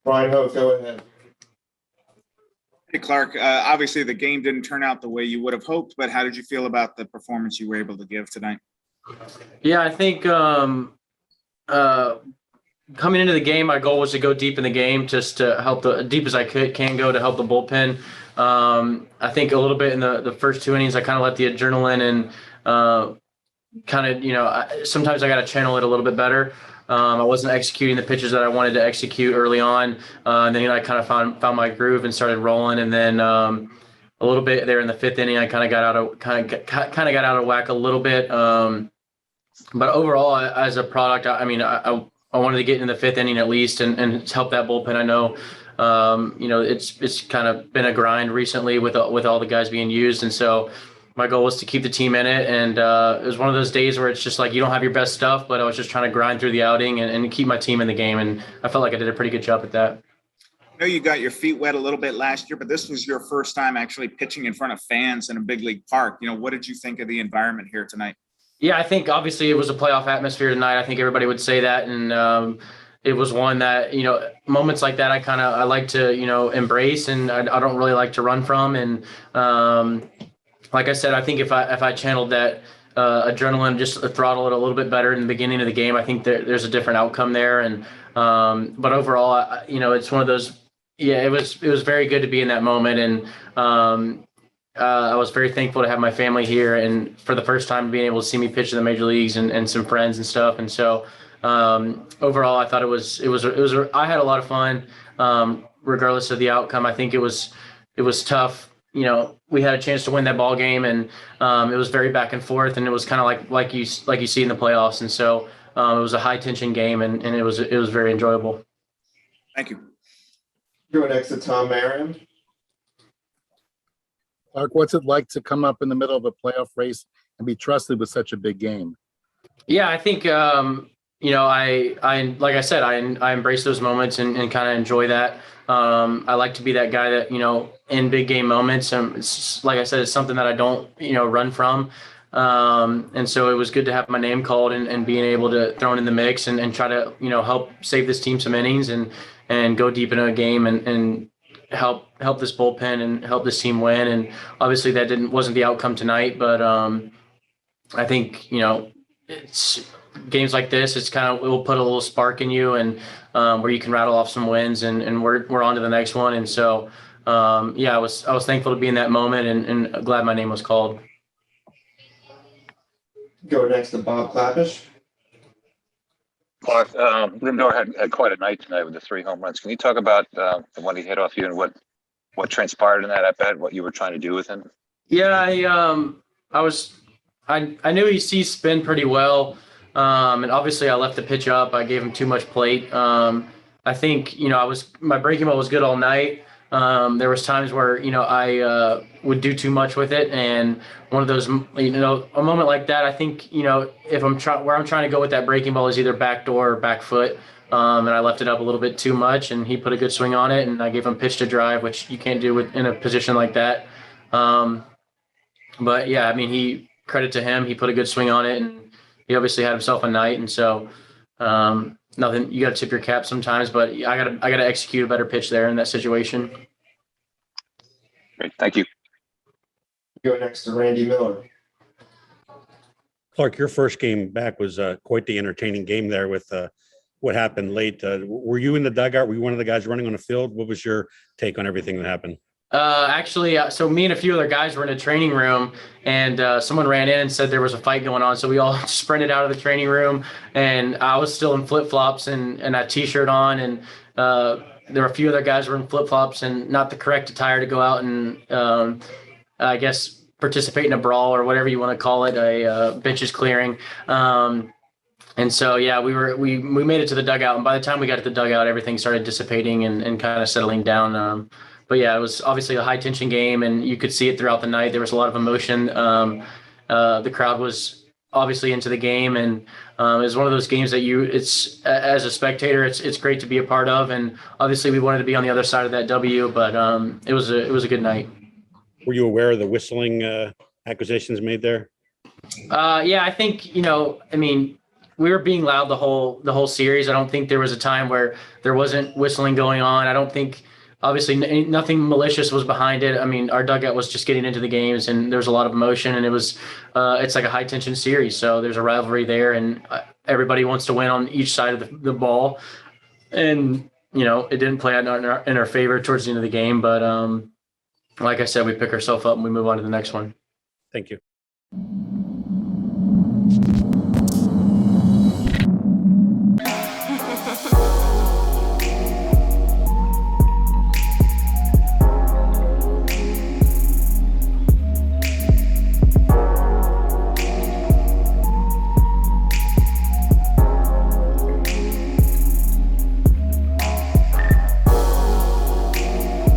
Brian Hope, go ahead. Hey, Clarke, obviously the game didn't turn out the way you would have hoped, but how did you feel about the performance you were able to give tonight? Yeah, I think coming into the game, my goal was to go deep in the game, just to help deep as I can go to help the bullpen. I think a little bit in the first two innings, I kind of let the adrenaline and sometimes I got to channel it a little bit better. I wasn't executing the pitches that I wanted to execute early on. And then I kind of found my groove and started rolling. And then a little bit there in the fifth inning, I kind of got out of whack a little bit. But overall, as a product, I wanted to get in the fifth inning at least and help that bullpen. I know, it's kind of been a grind recently with all the guys being used, and so my goal was to keep the team in it. And it was one of those days where it's just like you don't have your best stuff, but I was just trying to grind through the outing and keep my team in the game, and I felt like I did a pretty good job at that. I know you got your feet wet a little bit last year, but this was your first time actually pitching in front of fans in a big league park. What did you think of the environment here tonight? Yeah, I think obviously it was a playoff atmosphere tonight. I think everybody would say that. And it was one that, moments like that, I like to, embrace, and I don't really like to run from. And like I said, I think if I channeled that adrenaline, just throttle it a little bit better in the beginning of the game, I think there's a different outcome there. And but overall, it's one of those, it was very good to be in that moment. And I was very thankful to have my family here, and for the first time being able to see me pitch in the major leagues and some friends and stuff. And so overall, I thought I had a lot of fun, regardless of the outcome. I think it was tough. We had a chance to win that ball game, and it was very back and forth, and it was kind of like you see in the playoffs. And so it was a high tension game, and it was very enjoyable. Thank you. Go next to Tom Marion. Clarke, what's it like to come up in the middle of a playoff race and be trusted with such a big game? Yeah, I think, I like I said, I embrace those moments and kind of enjoy that. I like to be that guy that, in big game moments, like I said, it's something that I don't, run from. And so it was good to have my name called and being able to throw it in the mix and try to, help save this team some innings and go deep into a game and help this bullpen and help this team win. And obviously that wasn't the outcome tonight, but I think it's games like this, it will put a little spark in you, and where you can rattle off some wins, and we're on to the next one. And so I was thankful to be in that moment and glad my name was called. Go next to Bob Klapisch. Clarke, Lindor had quite a night tonight with the 3 home runs. Can you talk about the one he hit off you and what transpired in that at bat, what you were trying to do with him? Yeah, I knew he sees spin pretty well, and obviously I left the pitch up. I gave him too much plate. I think my breaking ball was good all night. There was times where I would do too much with it, and one of those, a moment like that, I think if where I'm trying to go with that breaking ball is either back door or back foot, and I left it up a little bit too much, and he put a good swing on it, and I gave him pitch to drive, which you can't do in a position like that. But yeah, he credit to him, he put a good swing on it, and he obviously had himself a night. And so nothing, you got to tip your cap sometimes, but I gotta execute a better pitch there in that situation. Great, thank you. Go next to Randy Miller. Clarke, your first game back was quite the entertaining game there with what happened late. Were you in the dugout? Were you one of the guys running on the field? What was your take on everything that happened? Actually, so me and a few other guys were in a training room, and someone ran in and said there was a fight going on. So we all sprinted out of the training room, and I was still in flip-flops and a t-shirt on, and there were a few other guys who were in flip-flops and not the correct attire to go out and I guess participate in a brawl or whatever you want to call it, a bitches clearing. And so, yeah, we made it to the dugout, and by the time we got to the dugout, everything started dissipating and kind of settling down. But yeah, it was obviously a high tension game, and you could see it throughout the night. There was a lot of emotion. The crowd was obviously into the game, and it was one of those games that it's as a spectator, it's great to be a part of. And obviously we wanted to be on the other side of that W, but it was a good night. Were you aware of the whistling accusations made there? Yeah, I think, we were being loud the whole series. I don't think there was a time where there wasn't whistling going on. I don't think, obviously, nothing malicious was behind it. I mean, our dugout was just getting into the games, and there was a lot of emotion, and it's like a high tension series. So there's a rivalry there, and everybody wants to win on each side of the ball. And it didn't play out in our favor towards the end of the game, but like I said, we pick ourselves up and we move on to the next one. Thank you.